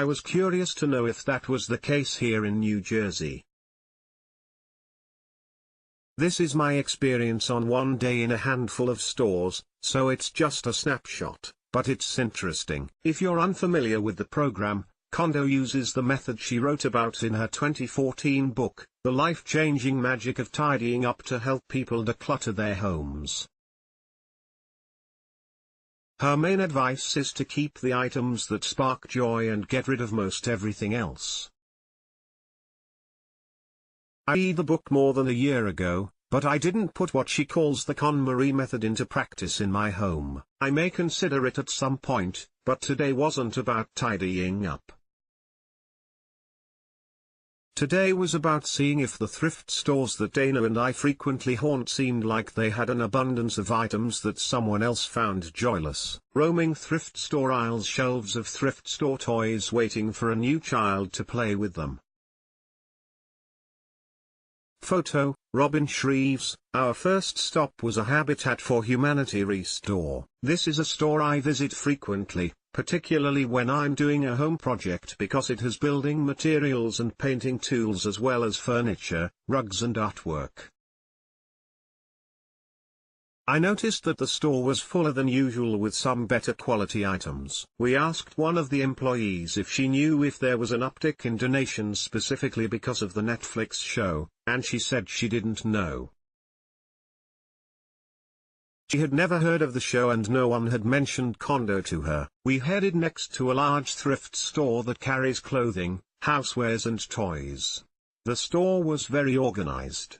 I was curious to know if that was the case here in New Jersey. This is my experience on one day in a handful of stores, so it's just a snapshot, but it's interesting. If you're unfamiliar with the program, Kondo uses the method she wrote about in her 2014 book, The Life-Changing Magic of Tidying Up, to help people declutter their homes. Her main advice is to keep the items that spark joy and get rid of most everything else. I read the book more than a year ago, but I didn't put what she calls the KonMari method into practice in my home. I may consider it at some point, but today wasn't about tidying up. Today was about seeing if the thrift stores that Dana and I frequently haunt seemed like they had an abundance of items that someone else found joyless. Roaming thrift store aisles, shelves of thrift store toys waiting for a new child to play with them. Photo, Robin Shreves. Our first stop was a Habitat for Humanity restore. This is a store I visit frequently, particularly when I'm doing a home project, because it has building materials and painting tools as well as furniture, rugs and artwork. I noticed that the store was fuller than usual with some better quality items. We asked one of the employees if she knew if there was an uptick in donations specifically because of the Netflix show, and she said she didn't know. She had never heard of the show and no one had mentioned Kondo to her. We headed next to a large thrift store that carries clothing, housewares and toys. The store was very organized.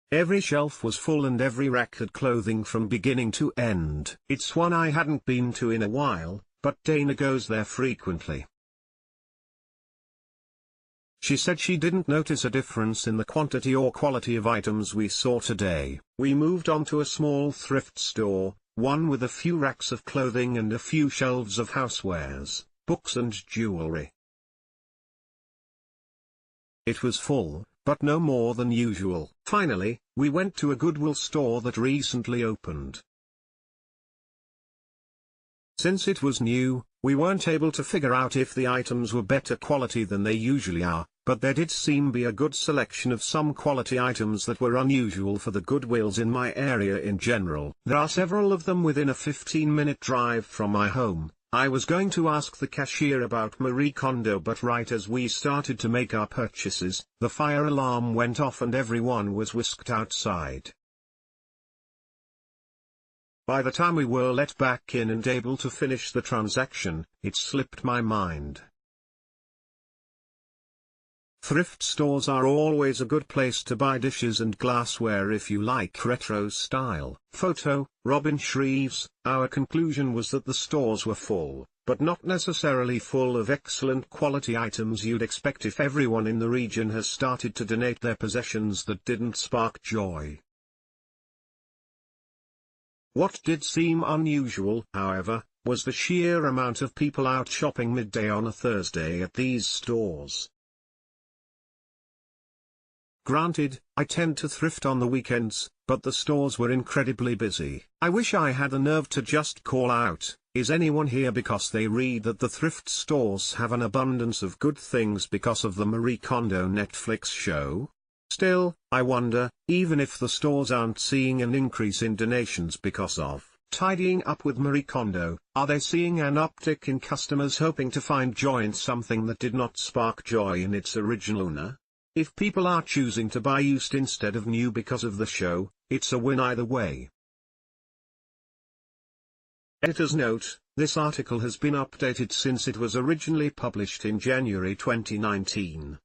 Every shelf was full and every rack had clothing from beginning to end. It's one I hadn't been to in a while, but Dana goes there frequently. She said she didn't notice a difference in the quantity or quality of items we saw today. We moved on to a small thrift store, one with a few racks of clothing and a few shelves of housewares, books and jewelry. It was full, but no more than usual. Finally, we went to a Goodwill store that recently opened. Since it was new, we weren't able to figure out if the items were better quality than they usually are, but there did seem be a good selection of some quality items that were unusual for the Goodwills in my area in general. There are several of them within a 15-minute drive from my home. I was going to ask the cashier about Marie Kondo, but right as we started to make our purchases, the fire alarm went off and everyone was whisked outside. By the time we were let back in and able to finish the transaction, it slipped my mind. Thrift stores are always a good place to buy dishes and glassware if you like retro style. Photo, Robin Shreves. Our conclusion was that the stores were full, but not necessarily full of excellent quality items you'd expect if everyone in the region has started to donate their possessions that didn't spark joy. What did seem unusual, however, was the sheer amount of people out shopping midday on a Thursday at these stores. Granted, I tend to thrift on the weekends, but the stores were incredibly busy. I wish I had the nerve to just call out, "Is anyone here?" because they read that the thrift stores have an abundance of good things because of the Marie Kondo Netflix show. Still, I wonder, even if the stores aren't seeing an increase in donations because of tidying up with Marie Kondo, are they seeing an uptick in customers hoping to find joy in something that did not spark joy in its original owner? If people are choosing to buy used instead of new because of the show, it's a win either way. Editor's note: this article has been updated since it was originally published in January 2019.